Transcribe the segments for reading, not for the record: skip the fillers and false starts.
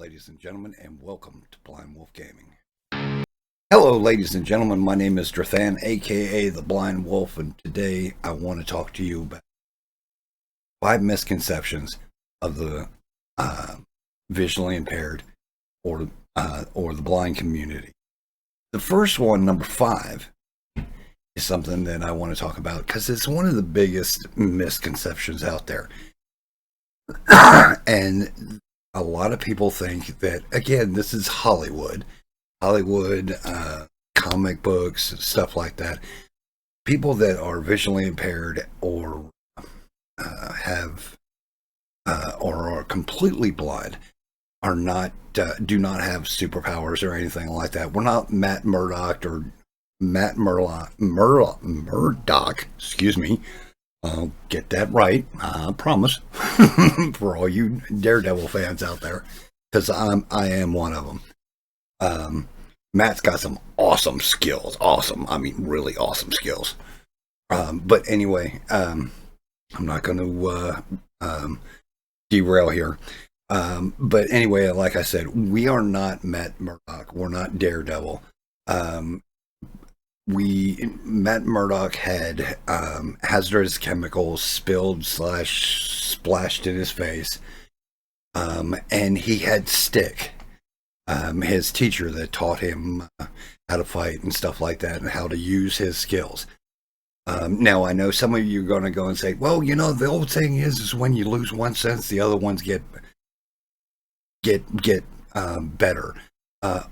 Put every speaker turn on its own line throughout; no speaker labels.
ladies and gentlemen, and welcome to Blind Wolf Gaming. Hello, ladies and gentlemen. My name is Drathan, aka the Blind Wolf, and today I want to talk to you about 5 misconceptions of the visually impaired or the blind community. The first one, number 5, is something that I want to talk about because it's one of the biggest misconceptions out there. And a lot of people think that, again, this is Hollywood, comic books, stuff like that. People that are visually impaired or are completely blind are not do not have superpowers or anything like that. We're not Matt Murdock. Excuse me. I'll get that right, I promise, for all you Daredevil fans out there, because I am one of them. Matt's got some awesome skills, really awesome skills. But anyway, I'm not going to derail here. But anyway, like I said, we are not Matt Murdock. We're not Daredevil. Matt Murdock had hazardous chemicals splashed in his face, and he had Stick, his teacher that taught him how to fight and stuff like that, and how to use his skills. Now I know some of you are going to go and say, well, you know, the old saying is when you lose one sense, the other ones get better.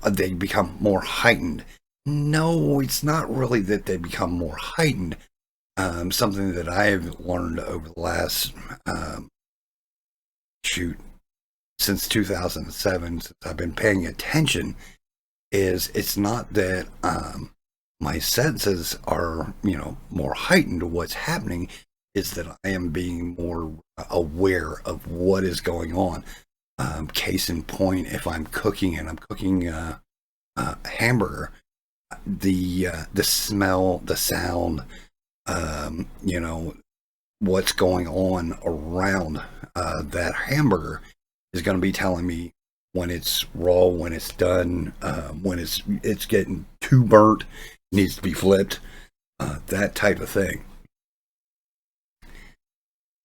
They become more heightened. No, it's not really that they become more heightened. Something that I have learned over the last, since 2007, since I've been paying attention, is it's not that my senses are, more heightened to what's happening, is that I am being more aware of what is going on. Case in point, if I'm cooking and I'm cooking a hamburger, the smell, the sound, what's going on around that hamburger is going to be telling me when it's raw, when it's done, when it's getting too burnt, needs to be flipped, that type of thing.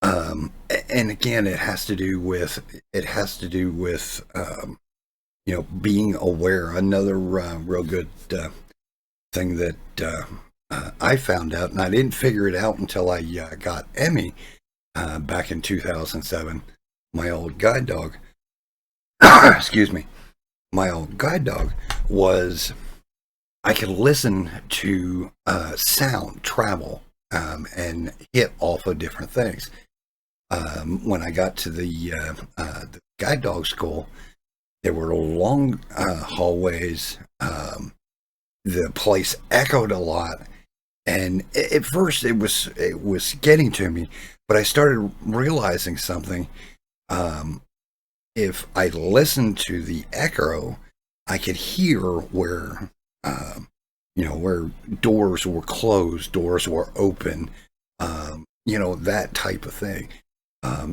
And again, it has to do with being aware. Another real good thing that I found out, and I didn't figure it out until I got Emmy back in 2007. My old guide dog, excuse me, my old guide dog was, I could listen to sound travel and hit off of different things. When I got to the guide dog school, there were long hallways. The place echoed a lot, and at first it was getting to me, but I started realizing something. If I listened to the echo, I could hear where where doors were closed, doors were open, that type of thing.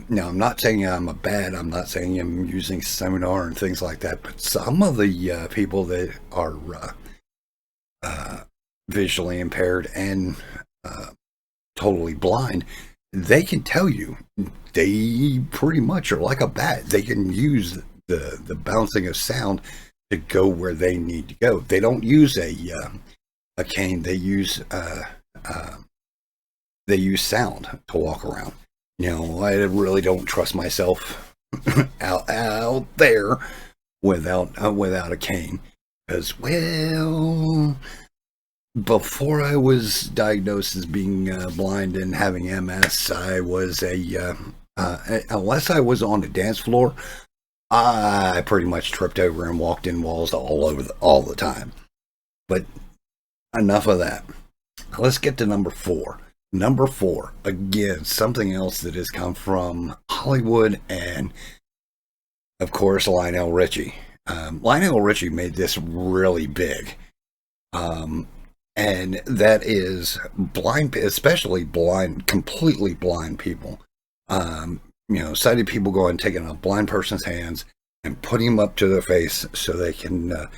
Now, I'm not saying I'm I'm not saying I'm using SWTOR and things like that, but some of the people that are visually impaired and totally blind, they can tell you, they pretty much are like a bat. They can use the bouncing of sound to go where they need to go. They don't use a cane. They use sound to walk around. I really don't trust myself out there without a cane, because, well, before I was diagnosed as being blind and having MS, I was unless I was on the dance floor, I pretty much tripped over and walked in walls all the time. But enough of that. Let's get to number 4. Number 4, again, something else that has come from Hollywood and, of course, Lionel Richie. Lionel Richie made this really big. And that is blind, especially blind, completely blind people. Sighted people go and taking a blind person's hands and putting them up to their face so they can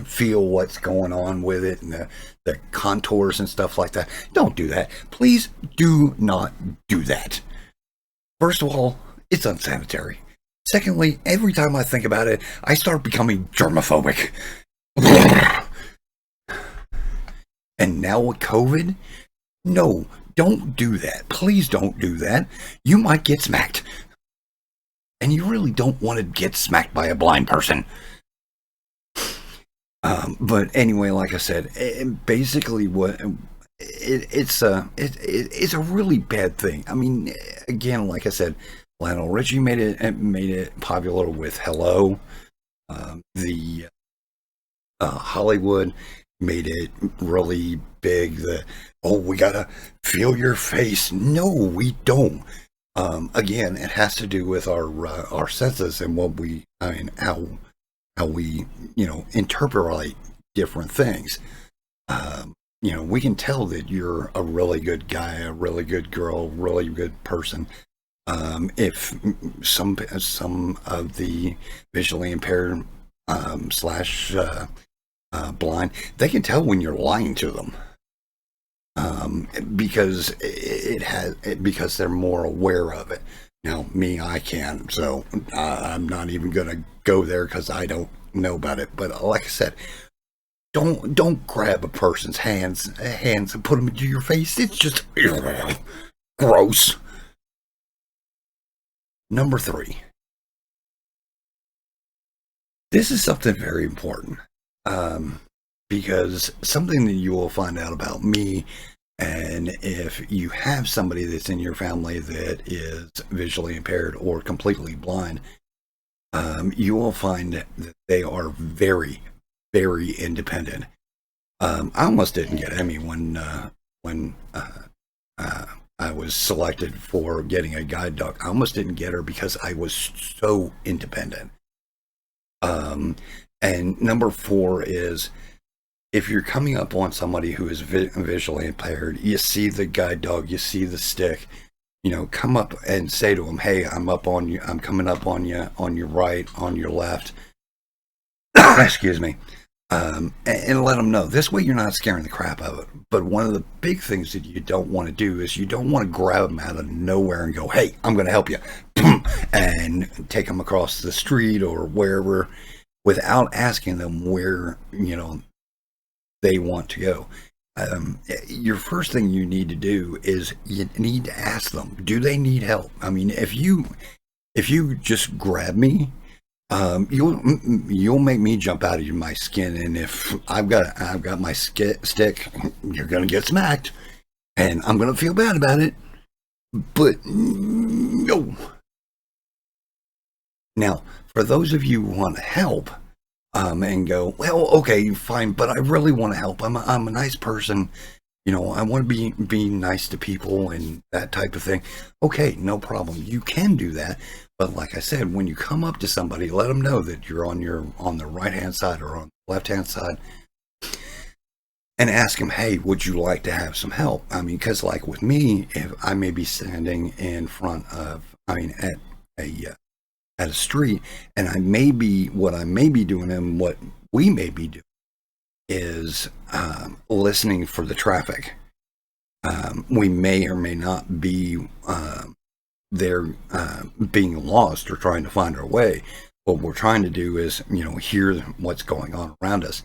feel what's going on with it and the contours and stuff like that. Don't do that. Please do not do that. First of all, it's unsanitary. Secondly, every time I think about it, I start becoming germophobic. And now with COVID, no, don't do that. Please don't do that. You might get smacked. And you really don't want to get smacked by a blind person. But anyway, like I said, basically it's a really bad thing. I mean, again, like I said, Lionel Richie made it popular with Hello. The Hollywood made it really big. We gotta feel your face. No, we don't. Again, it has to do with our senses and how we interpret different things. We can tell that you're a really good guy, a really good girl, really good person. If some of the visually impaired slash blind, they can tell when you're lying to them, because because they're more aware of it. Now, me, I can, so I'm not even gonna go there because I don't know about it. But like I said, don't grab a person's hands and put them into your face. It's just gross. Number 3. This is something very important, because something that you will find out about me, and if you have somebody that's in your family that is visually impaired or completely blind, you will find that they are very, very independent. I almost didn't get Emmy when I was selected for getting a guide dog. I almost didn't get her because I was so independent. And number 4 is, if you're coming up on somebody who is visually impaired, you see the guide dog, you see the stick, come up and say to them, "Hey, I'm coming up on you, on your right, on your left." Excuse me. And let them know. This way you're not scaring the crap out of it. But one of the big things that you don't want to do is you don't want to grab them out of nowhere and go, "Hey, I'm going to help you," and take them across the street or wherever without asking them where, they want to go. Your first thing you need to do is you need to ask them, do they need help? I mean, if you just grab me, you'll make me jump out of my skin, and if I've got my stick, you're gonna get smacked, and I'm gonna feel bad about it. But no. Now, for those of you who want to help, and go, "Well, okay, fine, but I really want to help. I'm a nice person. I want to be nice to people and that type of thing." Okay, no problem. You can do that. But like I said, when you come up to somebody, let them know that you're on the right-hand side or on the left-hand side, and ask them, "Hey, would you like to have some help?" I mean, because like with me, if I may be standing in front of, at a street, and what I may be doing and what we may be doing is listening for the traffic. We may or may not be there being lost or trying to find our way. What we're trying to do is, hear what's going on around us,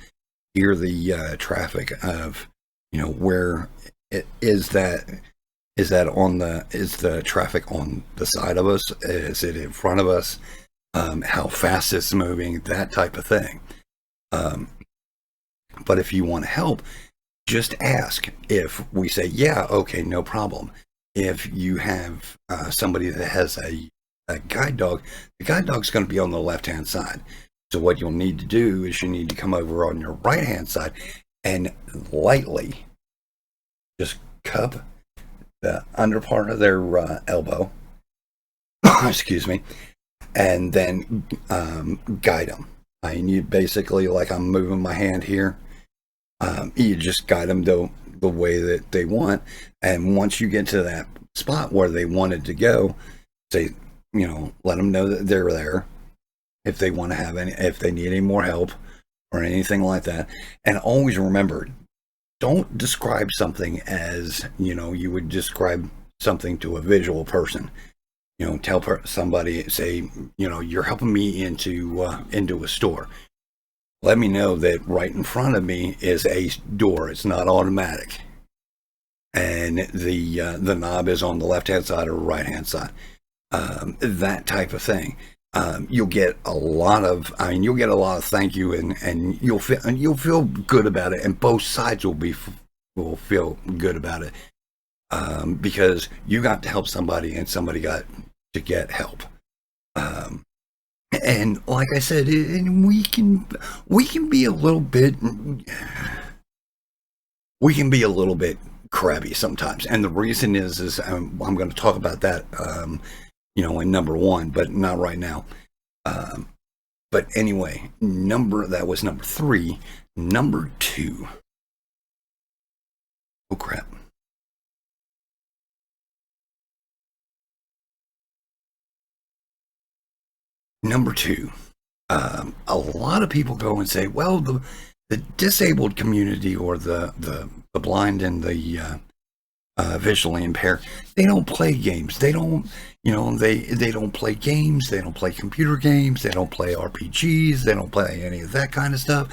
hear the traffic of, where it is is the traffic on the side of us? Is it in front of us? How fast it's moving, that type of thing. But if you want help, just ask. If we say, "Yeah, okay, no problem." If you have somebody that has a guide dog, the guide dog's going to be on the left-hand side. So what you'll need to do is you need to come over on your right-hand side and lightly just cup the under part of their elbow, excuse me, and then guide them. You basically, like I'm moving my hand here, you just guide them the way that they want. And once you get to that spot where they wanted to go, say, let them know that they're there. if they want to have any, if they need any more help or anything like that. And always remember, don't describe something as, you would describe something to a visual person. Tell somebody, say, you're helping me into a store. Let me know that right in front of me is a door. It's not automatic, and the knob is on the left hand side or right hand side. That type of thing. You'll get a lot of, thank you, and you'll feel good about it, and both sides will feel good about it, because you got to help somebody and somebody got to get help. And like I said, we can be a little bit crabby sometimes, and the reason is I'm going to talk about that in number 1, but not right now. But anyway, that was number 3. Number 2. Oh crap. Number 2. A lot of people go and say, well, the disabled community, or the blind and the visually impaired, they don't play games. They don't, they don't play games. They don't play computer games. They don't play RPGs. They don't play any of that kind of stuff.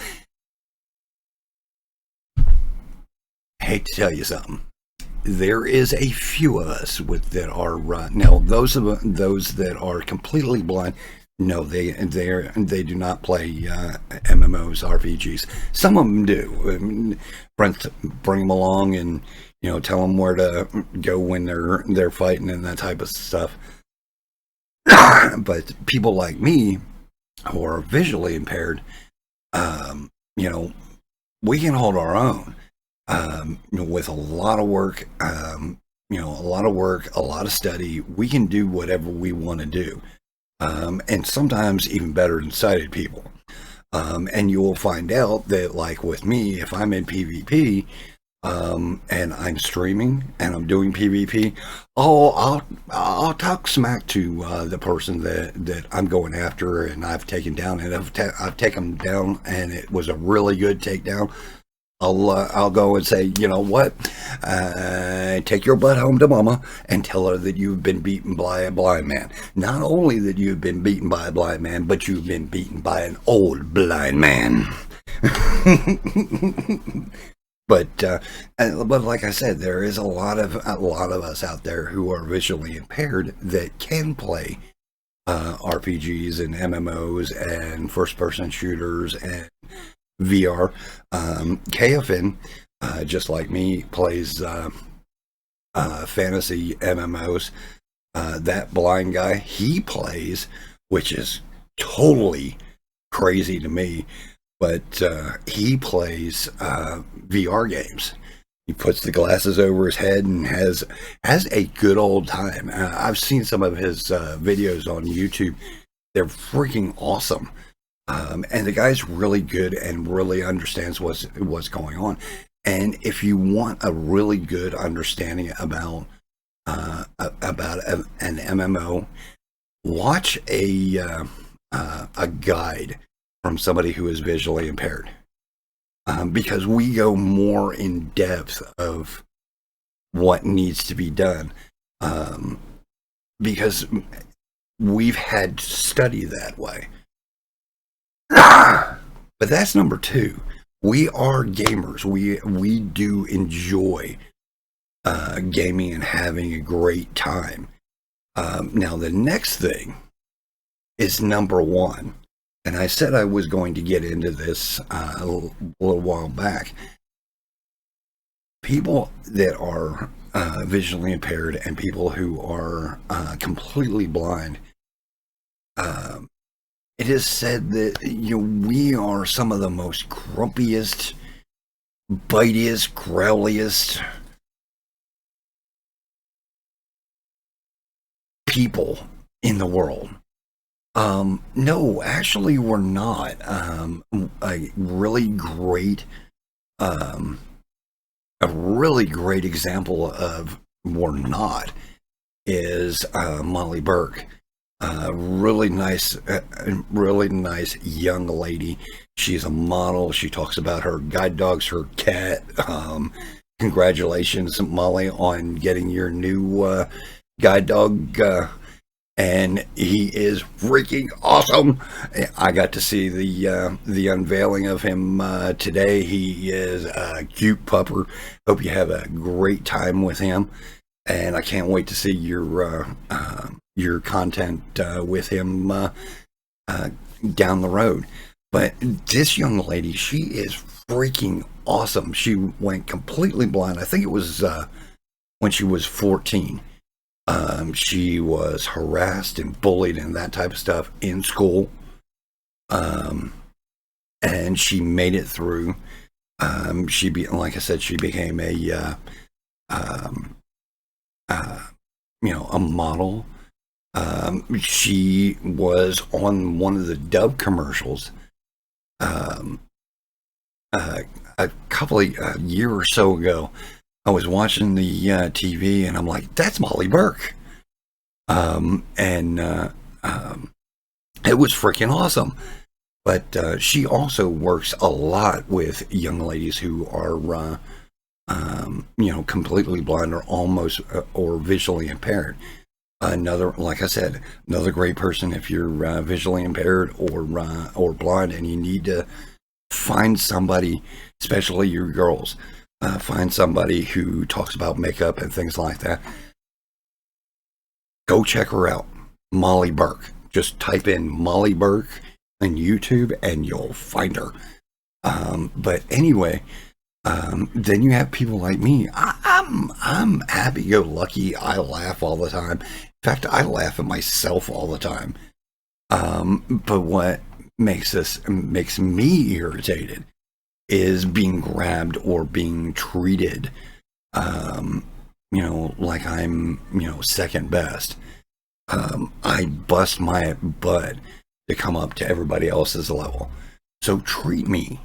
I hate to tell you something. There is a few of us that are now those that are completely blind. No, they do not play MMOs, RPGs. Some of them do. Bring them along and tell them where to go when they're fighting and that type of stuff. But people like me, who are visually impaired, we can hold our own with a lot of work. A lot of study. We can do whatever we want to do. And sometimes even better than sighted people. And you will find out that, like with me, if I'm in PvP, and I'm streaming and I'm doing PvP, I'll talk smack to the person that I'm going after and I've taken down, and I've taken them down and it was a really good takedown. I'll go and say, you know what, take your butt home to mama and tell her that you've been beaten by a blind man. Not only that you've been beaten by a blind man, but you've been beaten by an old blind man. But like I said, there is a lot of us out there who are visually impaired that can play RPGs and MMOs and first-person shooters and VR. KFN, just like me, plays fantasy MMOs. That blind guy, he plays, which is totally crazy to me, but he plays VR games. He puts the glasses over his head and has a good old time. I've seen some of his videos on YouTube. They're freaking awesome. And the guy's really good and really understands what's going on. And if you want a really good understanding about an MMO, watch a guide from somebody who is visually impaired, because we go more in depth of what needs to be done, because we've had to study that way. But that's number 2. We are gamers. We do enjoy gaming and having a great time. Now the next thing is number 1, and I said I was going to get into this a little while back. People that are visually impaired and people who are completely blind, it is said that we are some of the most grumpiest, bitiest, growliest people in the world. No, actually, we're not. A really great example of we're not is Molly Burke. Really nice young lady. She's a model. She talks about her guide dogs, her cat. Congratulations, Molly, on getting your new guide dog, and he is freaking awesome. I got to see the unveiling of him today. He is a cute pupper. Hope you have a great time with him, and I can't wait to see your content with him down the road. But this young lady, she is freaking awesome. She went completely blind. I think it was when she was 14. She was harassed and bullied and that type of stuff in school. And she made it through. Like I said, she became um, a model. She was on one of the Dove commercials um, a couple of year or so ago. I was watching the TV and I'm like, that's Molly Burke. And it was freaking awesome. But she also works a lot with young ladies who are, completely blind or almost or visually impaired. Like I said, another great person if you're visually impaired or blind, and you need to find somebody, especially your girls, find somebody who talks about makeup and things like that. Go check her out, Molly Burke. Just type in Molly Burke on YouTube and you'll find her. But anyway, then you have people like me. I'm happy-go-lucky. I laugh all the time. In fact, I laugh at myself all the time. But what makes me irritated is being grabbed or being treated, like I'm, second best. I bust my butt to come up to everybody else's level. So treat me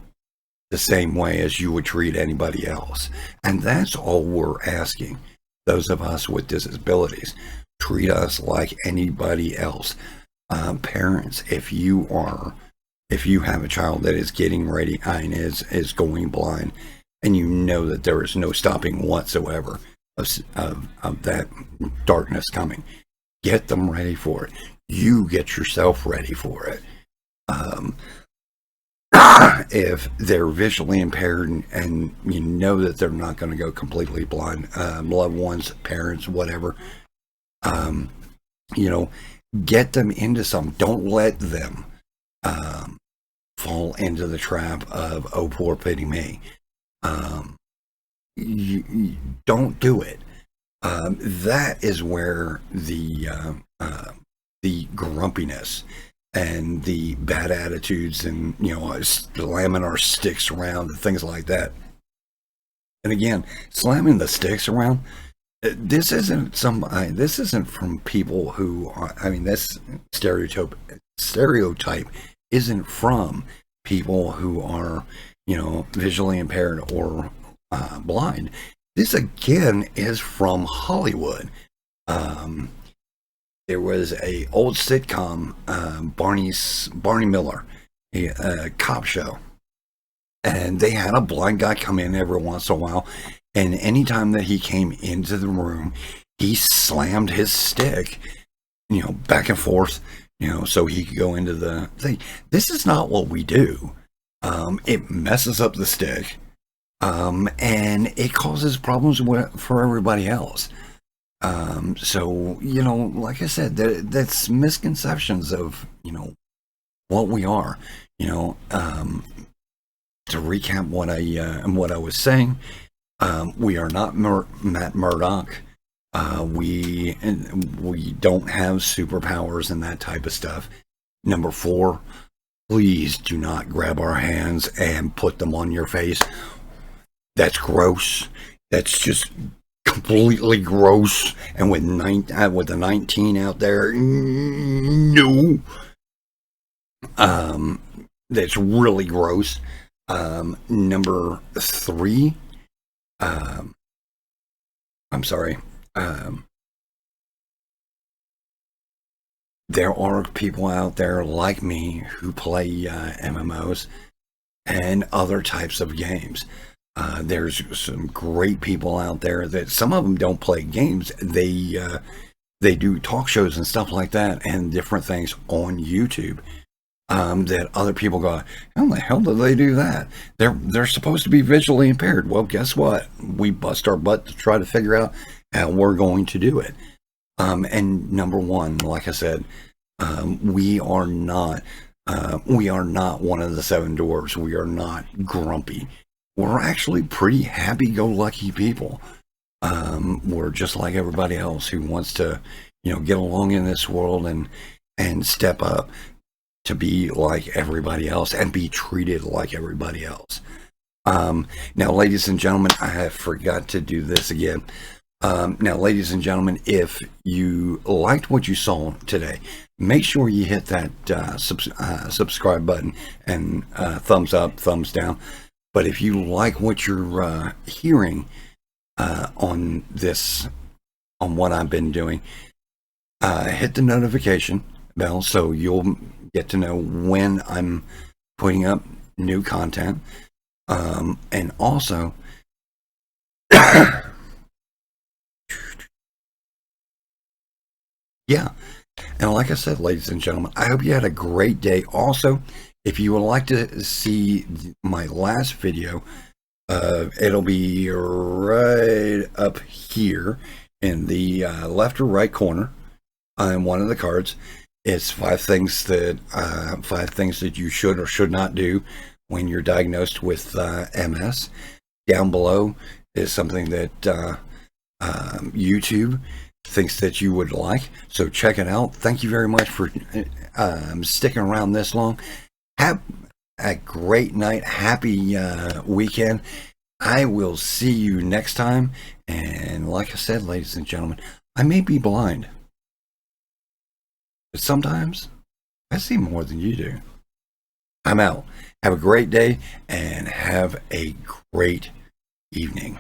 the same way as you would treat anybody else. And that's all we're asking. Those of us with disabilities, treat us like anybody else. Parents, if you have a child that is getting ready and is going blind, and you know that there is no stopping whatsoever of that darkness coming, get them ready for it. You get yourself ready for it. If they're visually impaired and you know that they're not going to go completely blind, loved ones, parents, whatever, get them into some. Don't let them fall into the trap of, oh, poor pity me. You don't do it. That is where the grumpiness and the bad attitudes and slamming our sticks around and things like that. And again, slamming the sticks around, this isn't from people who are, this stereotype isn't from people who are visually impaired or blind. This again is from Hollywood. There was a old sitcom, Barney Miller, a cop show, and they had a blind guy come in every once in a while, and anytime that he came into the room, he slammed his stick, back and forth, so he could go into the thing. This is not what we do. It messes up the stick, and it causes problems for everybody else. So, like I said, that's misconceptions of, what we are, to recap what I was saying, we are not Matt Murdock. We don't have superpowers and that type of stuff. Number 4, please do not grab our hands and put them on your face. That's gross. That's just completely gross. And with the 19 out there, no. That's really gross. Number 3, I'm sorry. there are people out there like me who play MMOs and other types of games. There's some great people out there that some of them don't play games. They do talk shows and stuff like that and different things on YouTube. That other people go, how the hell do they do that? They're supposed to be visually impaired. Well, guess what? We bust our butt to try to figure out how we're going to do it. And number one, like I said, we are not one of the seven dwarves. We are not grumpy. We're actually pretty happy-go-lucky people. We're just like everybody else who wants to, get along in this world and step up to be like everybody else and be treated like everybody else. Now, ladies and gentlemen, I forgot to do this again. Now, ladies and gentlemen, if you liked what you saw today, make sure you hit that subscribe button and thumbs up, thumbs down. But if you like what you're hearing on what I've been doing, hit the notification bell so you'll get to know when I'm putting up new content. And also, yeah. And like I said, ladies and gentlemen, I hope you had a great day. Also, if you would like to see my last video, it'll be right up here in the left or right corner on one of the cards. It's five things that you should or should not do when you're diagnosed with MS. Down below is something that YouTube thinks that you would like, so check it out. Thank you very much for sticking around this long. Have a great night. Happy weekend. I will see you next time. And like I said, ladies and gentlemen, I may be blind, but sometimes I see more than you do. I'm out. Have a great day and have a great evening.